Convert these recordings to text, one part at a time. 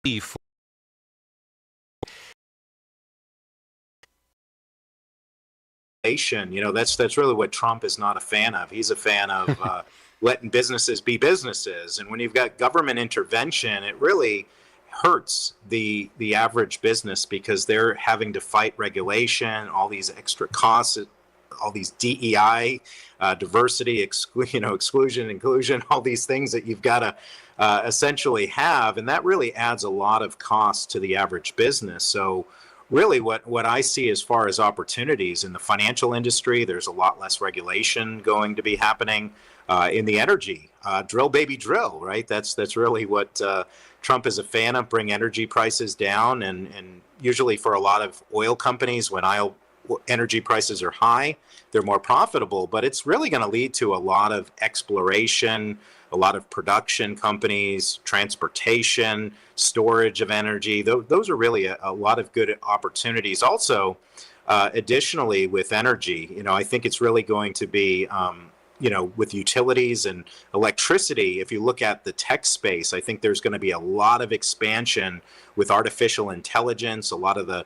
Before That's really what Trump is not a fan of. He's a fan of letting businesses be businesses, and when you've got government intervention, it really hurts the average business because they're having to fight regulation, all these extra costs, all these DEI, diversity, exclusion, inclusion, all these things that you've got to essentially have, and that really adds a lot of cost to the average business. So really what I see as far as opportunities in the financial industry, there's a lot less regulation going to be happening in the energy. Drill, baby, drill, right? That's really what Trump is a fan of, bring energy prices down. And usually for a lot of oil companies, when energy prices are high, they're more profitable, but it's really going to lead to a lot of exploration, a lot of production companies, transportation, storage of energy. Those are really a lot of good opportunities. Also, additionally, with energy, I think it's really going to be, with utilities and electricity. If you look at the tech space, I think there's going to be a lot of expansion with artificial intelligence. A lot of the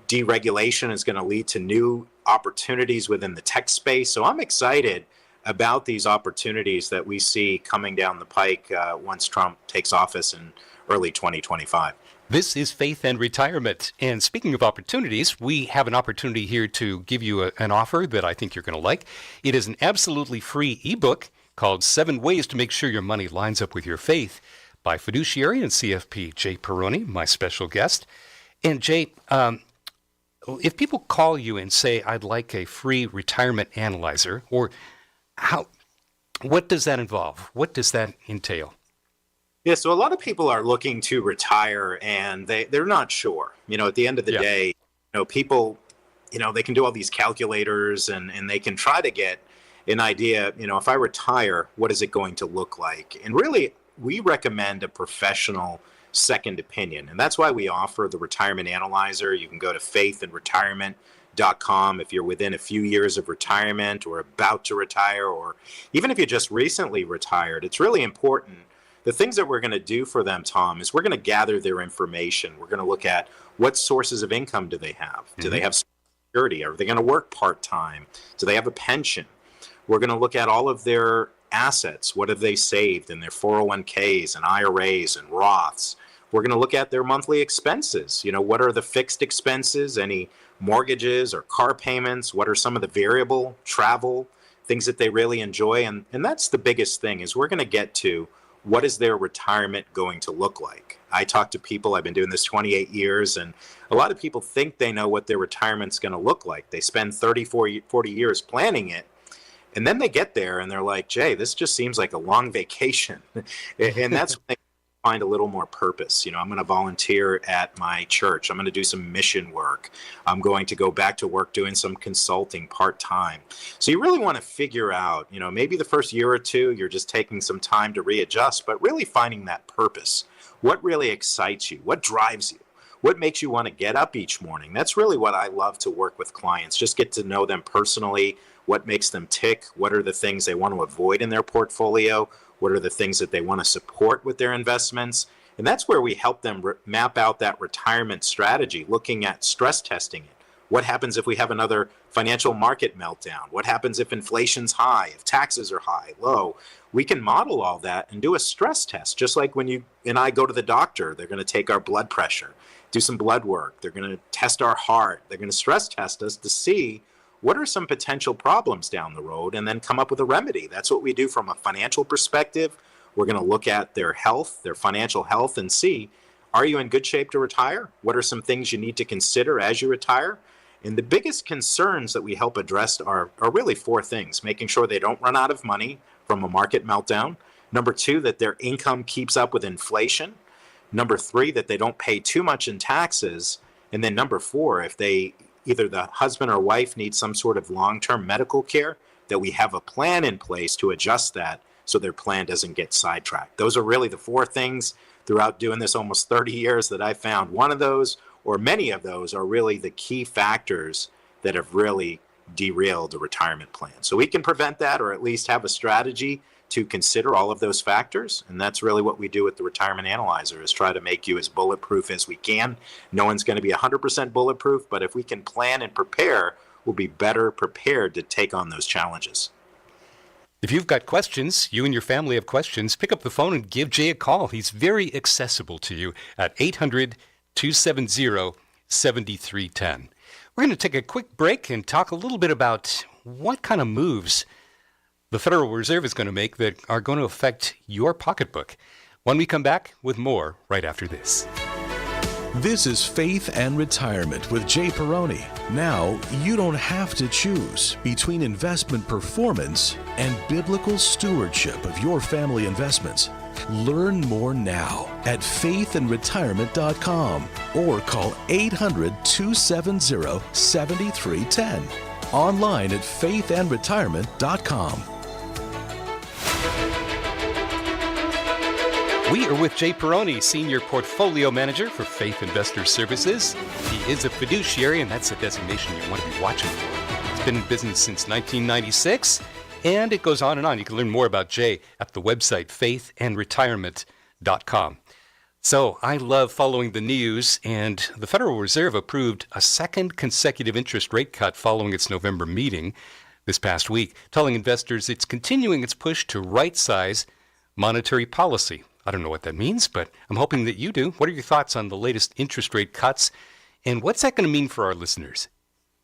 deregulation is going to lead to new opportunities within the tech space. So I'm excited about these opportunities that we see coming down the pike once Trump takes office in early 2025. This is Faith and Retirement. And speaking of opportunities, we have an opportunity here to give you an offer that I think you're going to like. It is an absolutely free ebook called 7 Ways to Make Sure Your Money Lines Up with Your Faith by fiduciary and CFP Jay Peroni, my special guest. And Jay, if people call you and say, I'd like a free retirement analyzer, or what does that involve? What does that entail? Yeah, so a lot of people are looking to retire and they're not sure. At the end of the day, people, they can do all these calculators and they can try to get an idea, if I retire, what is it going to look like? And really, we recommend a professional second opinion. And that's why we offer the Retirement Analyzer. You can go to faithandretirement.com if you're within a few years of retirement or about to retire, or even if you just recently retired. It's really important. The things that we're going to do for them, Tom, is we're going to gather their information. We're going to look at what sources of income do they have? Do they have security? Are they going to work part-time? Do they have a pension? We're going to look at all of their assets. What have they saved in their 401ks and IRAs and Roths? We're going to look at their monthly expenses. What are the fixed expenses, any mortgages or car payments? What are some of the variable travel, things that they really enjoy? And that's the biggest thing, is we're going to get to what is their retirement going to look like. I talk to people, I've been doing this 28 years, and a lot of people think they know what their retirement's going to look like. They spend 30, 40 years planning it, and then they get there and they're like, Jay, this just seems like a long vacation. And that's when they find a little more purpose. I'm going to volunteer at my church. I'm going to do some mission work. I'm going to go back to work doing some consulting part-time. So you really want to figure out, maybe the first year or two, you're just taking some time to readjust, but really finding that purpose. What really excites you? What drives you? What makes you want to get up each morning? That's really what I love to work with clients. Just get to know them personally. What makes them tick? What are the things they want to avoid in their portfolio? What are the things that they want to support with their investments? And that's where we help them map out that retirement strategy, looking at stress testing it. What happens if we have another financial market meltdown? What happens if inflation's high, if taxes are high, low? We can model all that and do a stress test, just like when you and I go to the doctor. They're going to take our blood pressure, do some blood work. They're going to test our heart. They're going to stress test us to see what are some potential problems down the road, and then come up with a remedy. That's what we do from a financial perspective. We're going to look at their health, their financial health, and see, are you in good shape to retire? What are some things you need to consider as you retire? And the biggest concerns that we help address are really 4 things: making sure they don't run out of money from a market meltdown. Number 2, that their income keeps up with inflation. Number 3, that they don't pay too much in taxes. And then number 4, if either the husband or wife needs some sort of long-term medical care, that we have a plan in place to adjust that so their plan doesn't get sidetracked. Those are really the 4 things throughout doing this almost 30 years that I found. One of those, or many of those, are really the key factors that have really derailed a retirement plan. So we can prevent that, or at least have a strategy to consider all of those factors. And that's really what we do with the Retirement Analyzer, is try to make you as bulletproof as we can. No one's going to be 100% bulletproof, but if we can plan and prepare, we'll be better prepared to take on those challenges. If you've got questions, you and your family have questions, pick up the phone and give Jay a call. He's very accessible to you at 800-270-7310. We're going to take a quick break and talk a little bit about what kind of moves the Federal Reserve is going to make that are going to affect your pocketbook. When we come back with more right after this. This is Faith and Retirement with Jay Peroni. Now, you don't have to choose between investment performance and biblical stewardship of your family investments. Learn more now at faithandretirement.com or call 800-270-7310. Online at faithandretirement.com. We are with Jay Peroni, Senior Portfolio Manager for Faith Investor Services. He is a fiduciary, and that's a designation you want to be watching for. He's been in business since 1996, and it goes on and on. You can learn more about Jay at the website faithandretirement.com. So I love following the news, and the Federal Reserve approved a second consecutive interest rate cut following its November meeting this past week, telling investors it's continuing its push to right-size monetary policy. I don't know what that means, but I'm hoping that you do. What are your thoughts on the latest interest rate cuts, and what's that going to mean for our listeners?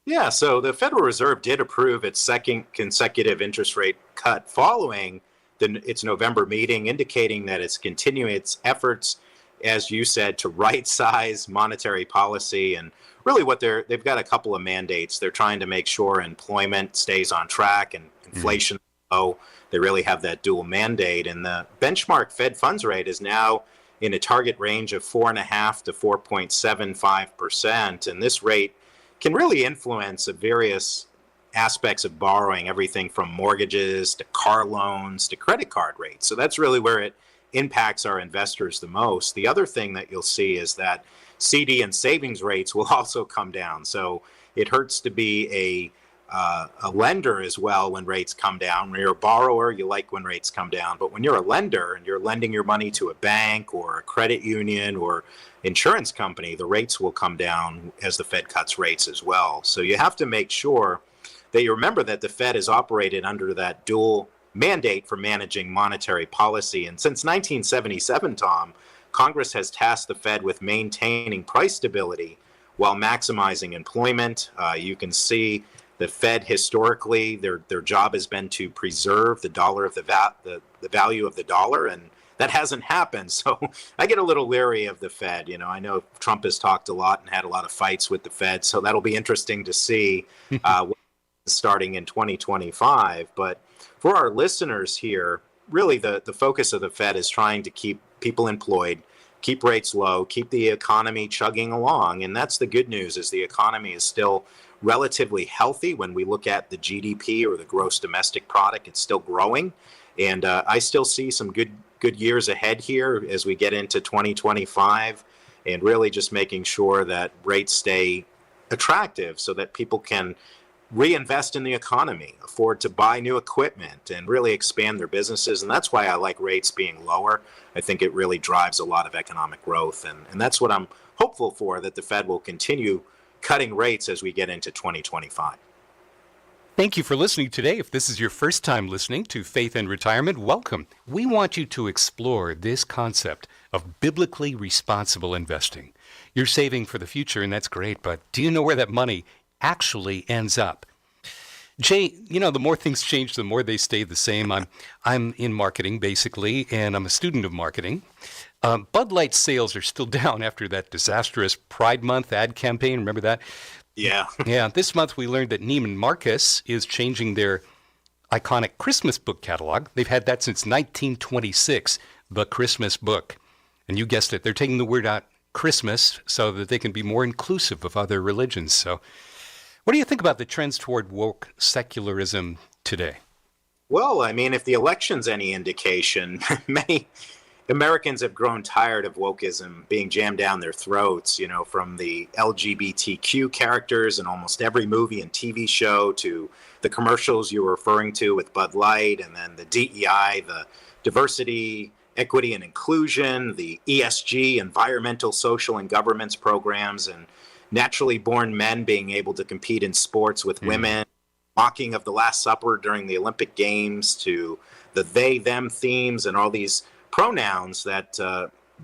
Yeah, so the Federal Reserve did approve its second consecutive interest rate cut following its November meeting, indicating that it's continuing its efforts, as you said, to right-size monetary policy. And really what they've got a couple of mandates. They're trying to make sure employment stays on track and inflation low. They really have that dual mandate. And the benchmark Fed funds rate is now in a target range of 4.5% to 4.75%. And this rate can really influence various aspects of borrowing, everything from mortgages to car loans to credit card rates. So that's really where it impacts our investors the most. The other thing that you'll see is that CD and savings rates will also come down. So it hurts to be a lender as well when rates come down. When you're a borrower, you like when rates come down. But when you're a lender and you're lending your money to a bank or a credit union or insurance company, the rates will come down as the Fed cuts rates as well. So you have to make sure that you remember that the Fed has operated under that dual mandate for managing monetary policy. And since 1977, Tom, Congress has tasked the Fed with maintaining price stability while maximizing employment. You can see the Fed historically, their job has been to preserve the dollar of the value of the dollar, and that hasn't happened. So I get a little leery of the Fed. You know, I know Trump has talked a lot and had a lot of fights with the Fed, so that'll be interesting to see starting in 2025. But for our listeners here, really the focus of the Fed is trying to keep people employed, keep rates low, keep the economy chugging along. And that's the good news, is the economy is still relatively healthy. When we look at the GDP or the gross domestic product, it's still growing. And I still see some good years ahead here as we get into 2025, and really just making sure that rates stay attractive so that people can reinvest in the economy, afford to buy new equipment, and really expand their businesses. And that's why I like rates being lower. I think it really drives a lot of economic growth. And that's what I'm hopeful for, that the Fed will continue cutting rates as we get into 2025. Thank you for listening today. If this is your first time listening to Faith and Retirement, welcome. We want you to explore this concept of biblically responsible investing. You're saving for the future, and that's great, but do you know where that money actually ends up? Jay, you know, the more things change, the more they stay the same. I'm in marketing, basically, and I'm a student of marketing. Bud Light sales are still down after that disastrous Pride Month ad campaign. Remember that? Yeah. Yeah. This month we learned that Neiman Marcus is changing their iconic Christmas book catalog. They've had that since 1926, the Christmas book. And you guessed it, they're taking the word out Christmas so that they can be more inclusive of other religions. So what do you think about the trends toward woke secularism today? Well, I mean, if the election's any indication, Americans have grown tired of wokeism being jammed down their throats, you know, from the LGBTQ characters in almost every movie and TV show to the commercials you were referring to with Bud Light, and then the DEI, the diversity, equity, and inclusion, the ESG, environmental, social, and governance programs, and naturally born men being able to compete in sports with women, mocking of the Last Supper during the Olympic Games, to the they, them themes and all these pronouns that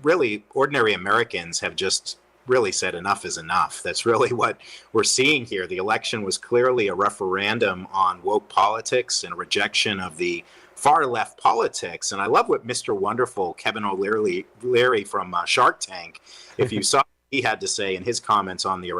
really ordinary Americans have just really said enough is enough. That's really what we're seeing here. The election was clearly a referendum on woke politics and a rejection of the far left politics. And I love what Mr. Wonderful, Kevin O'Leary from Shark Tank, if you saw what he had to say in his comments on the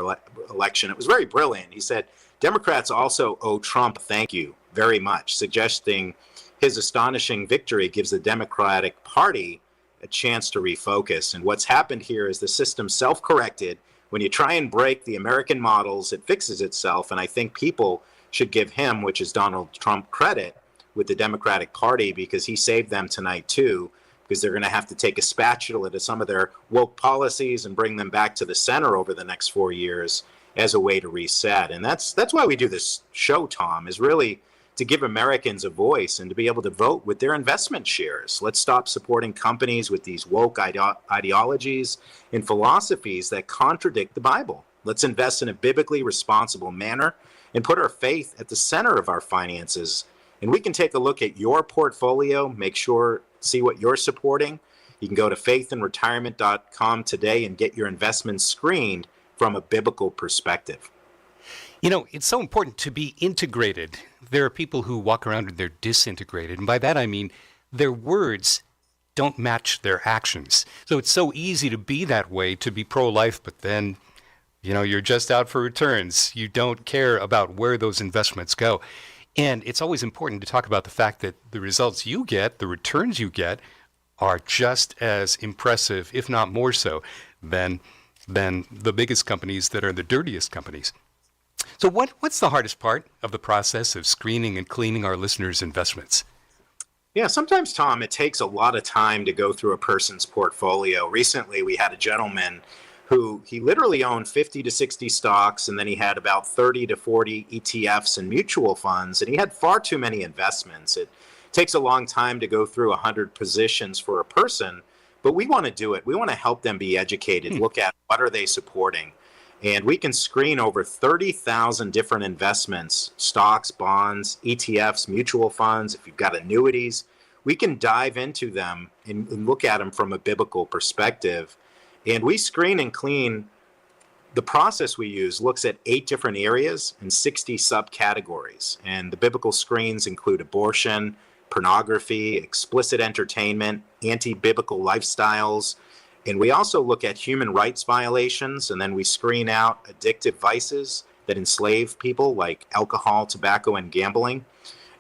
election, it was very brilliant. He said, Democrats also owe Trump a thank you very much, suggesting his astonishing victory gives the Democratic Party a chance to refocus. And what's happened here is the system self-corrected. When you try and break the American models, it fixes itself. And I think people should give him, which is Donald Trump, credit with the Democratic Party, because he saved them tonight too, because they're going to have to take a spatula to some of their woke policies and bring them back to the center over the next 4 years as a way to reset. And that's why we do this show, Tom, is really to give Americans a voice and to be able to vote with their investment shares. Let's stop supporting companies with these woke ideologies and philosophies that contradict the Bible. Let's invest in a biblically responsible manner and put our faith at the center of our finances. And we can take a look at your portfolio, see what you're supporting. You can go to faithandretirement.com today and get your investments screened from a biblical perspective. You know, it's so important to be integrated. There are people who walk around and they're disintegrated. And by that I mean their words don't match their actions. So it's so easy to be that way, to be pro-life, but then, you know, you're just out for returns. You don't care about where those investments go. And it's always important to talk about the fact that the results you get, the returns you get, are just as impressive, if not more so, than the biggest companies that are the dirtiest companies. So what's the hardest part of the process of screening and cleaning our listeners' investments? Yeah, sometimes, Tom, it takes a lot of time to go through a person's portfolio. Recently, we had a gentleman who he literally owned 50 to 60 stocks, and then he had about 30 to 40 ETFs and mutual funds, and he had far too many investments. It takes a long time to go through 100 positions for a person, but we want to do it. We want to help them be educated, look at what are they supporting. And we can screen over 30,000 different investments, stocks, bonds, ETFs, mutual funds. If you've got annuities, we can dive into them and look at them from a biblical perspective. And we screen and clean. The process we use looks at 8 different areas and 60 subcategories. And the biblical screens include abortion, pornography, explicit entertainment, anti-biblical lifestyles. And we also look at human rights violations, and then we screen out addictive vices that enslave people like alcohol, tobacco, and gambling.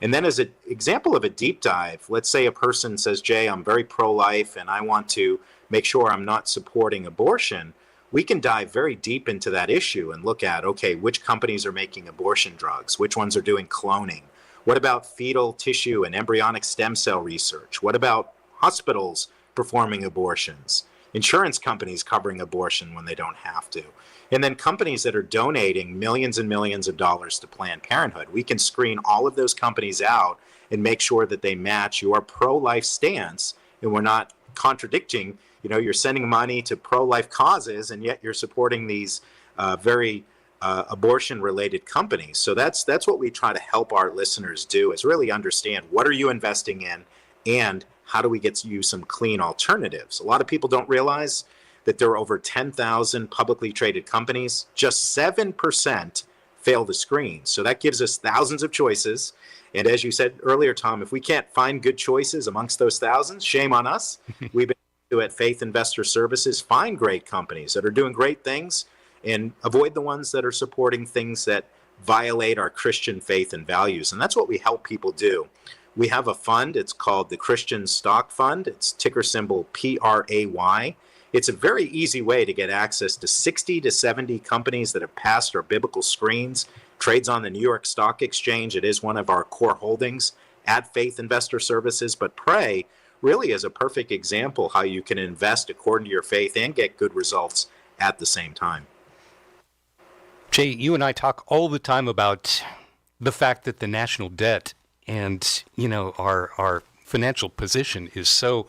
And then as an example of a deep dive, let's say a person says, Jay, I'm very pro-life and I want to make sure I'm not supporting abortion. We can dive very deep into that issue and look at, okay, which companies are making abortion drugs? Which ones are doing cloning? What about fetal tissue and embryonic stem cell research? What about hospitals performing abortions? Insurance companies covering abortion when they don't have to. And then companies that are donating millions and millions of dollars to Planned Parenthood. We can screen all of those companies out and make sure that they match your pro-life stance, and we're not contradicting. You know, you're sending money to pro-life causes, and yet you're supporting these very abortion-related companies. So that's what we try to help our listeners do, is really understand what are you investing in, and how do we get you some clean alternatives? A lot of people don't realize that there are over 10,000 publicly traded companies. Just 7% fail to screen. So that gives us thousands of choices. And as you said earlier, Tom, if we can't find good choices amongst those thousands, shame on us. We've been able to, at Faith Investor Services, find great companies that are doing great things and avoid the ones that are supporting things that violate our Christian faith and values. And that's what we help people do. We have a fund. It's called the Christian Stock Fund. It's ticker symbol PRAY. It's a very easy way to get access to 60 to 70 companies that have passed our biblical screens, trades on the New York Stock Exchange. It is one of our core holdings at Faith Investor Services. But Pray really is a perfect example how you can invest according to your faith and get good results at the same time. Jay, you and I talk all the time about the fact that the national debt and, our financial position is so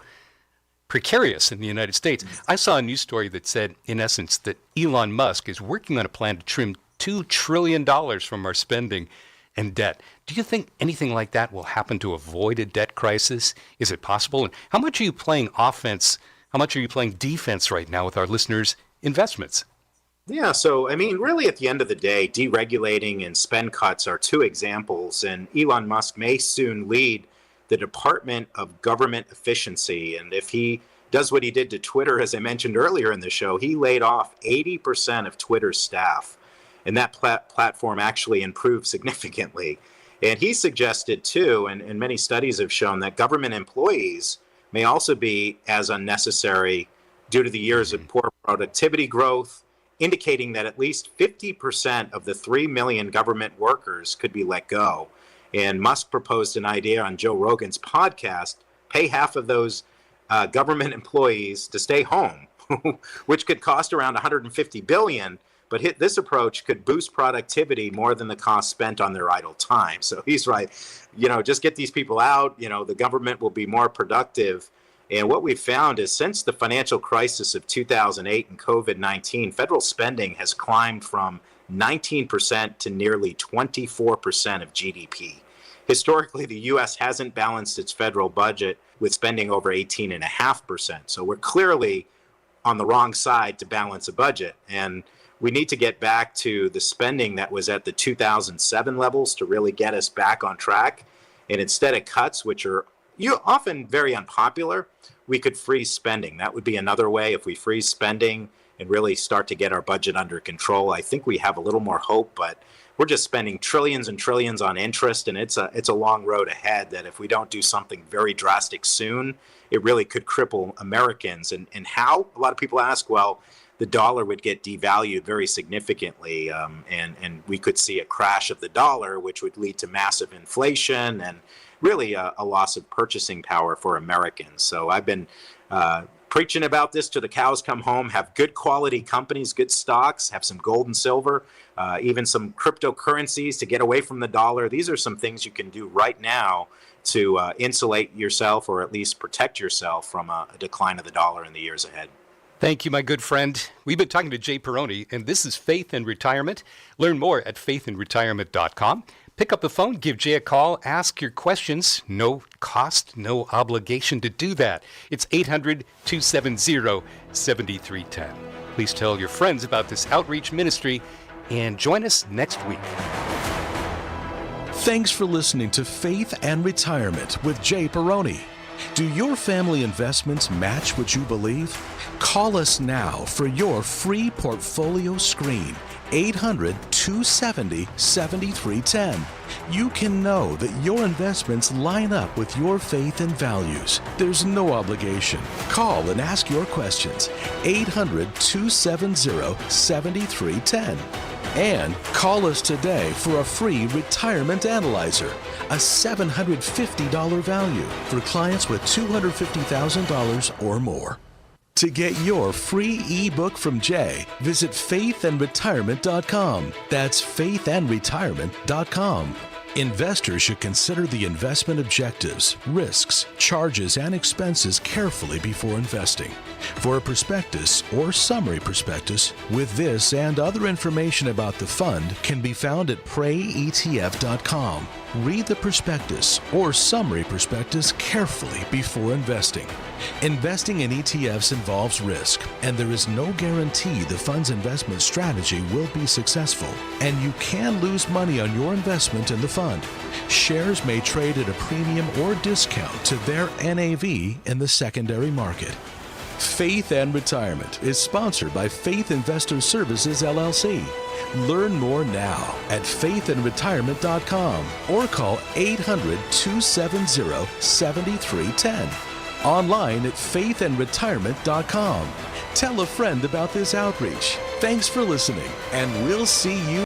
precarious in the United States. I saw a news story that said, in essence, that Elon Musk is working on a plan to trim $2 trillion from our spending and debt. Do you think anything like that will happen to avoid a debt crisis? Is it possible? And how much are you playing offense? How much are you playing defense right now with our listeners' investments? Yeah, so really at the end of the day, deregulating and spend cuts are two examples, and Elon Musk may soon lead the Department of Government Efficiency. And if he does what he did to Twitter, as I mentioned earlier in the show, he laid off 80% of Twitter's staff, and that platform actually improved significantly. And he suggested too, and many studies have shown, that government employees may also be as unnecessary due to the years of poor productivity growth, indicating that at least 50% of the 3 million government workers could be let go. And Musk proposed an idea on Joe Rogan's podcast: pay half of those government employees to stay home, which could cost around $150 billion. But this approach could boost productivity more than the cost spent on their idle time. So he's right. Just get these people out. The government will be more productive. And what we've found is, since the financial crisis of 2008 and COVID-19, federal spending has climbed from 19% to nearly 24% of GDP. Historically, the U.S. hasn't balanced its federal budget with spending over 18.5%. So we're clearly on the wrong side to balance a budget. And we need to get back to the spending that was at the 2007 levels to really get us back on track. And instead of cuts, which are often very unpopular, we could freeze spending. That would be another way. If we freeze spending and really start to get our budget under control, I think we have a little more hope. But we're just spending trillions and trillions on interest, and it's a long road ahead that if we don't do something very drastic soon, it really could cripple Americans. And how? A lot of people ask, well, the dollar would get devalued very significantly, and we could see a crash of the dollar, which would lead to massive inflation and really a loss of purchasing power for Americans. So I've been preaching about this till the cows come home. Have good quality companies, good stocks, have some gold and silver, even some cryptocurrencies to get away from the dollar. These are some things you can do right now to insulate yourself, or at least protect yourself from a decline of the dollar in the years ahead. Thank you, my good friend. We've been talking to Jay Peroni, and this is Faith and Retirement. Learn more at faithandretirement.com. Pick up the phone, give Jay a call, ask your questions. No cost, no obligation to do that. It's 800-270-7310. Please tell your friends about this outreach ministry and join us next week. Thanks for listening to Faith and Retirement with Jay Peroni. Do your family investments match what you believe? Call us now for your free portfolio screen. 800-270-7310. You can know that your investments line up with your faith and values. There's no obligation. Call and ask your questions. 800-270-7310. And call us today for a free retirement analyzer, a $750 value for clients with $250,000 or more. To get your free ebook from Jay, visit faithandretirement.com. That's faithandretirement.com. Investors should consider the investment objectives, risks, charges, and expenses carefully before investing. For a prospectus or summary prospectus with this and other information about the fund can be found at prayetf.com. Read the prospectus or summary prospectus carefully before investing. Investing in ETFs involves risk, and there is no guarantee the fund's investment strategy will be successful, and you can lose money on your investment in the fund. Shares may trade at a premium or discount to their NAV in the secondary market. Faith and Retirement is sponsored by Faith Investor Services, LLC. Learn more now at faithandretirement.com or call 800-270-7310. Online at faithandretirement.com. Tell a friend about this outreach. Thanks for listening, and we'll see you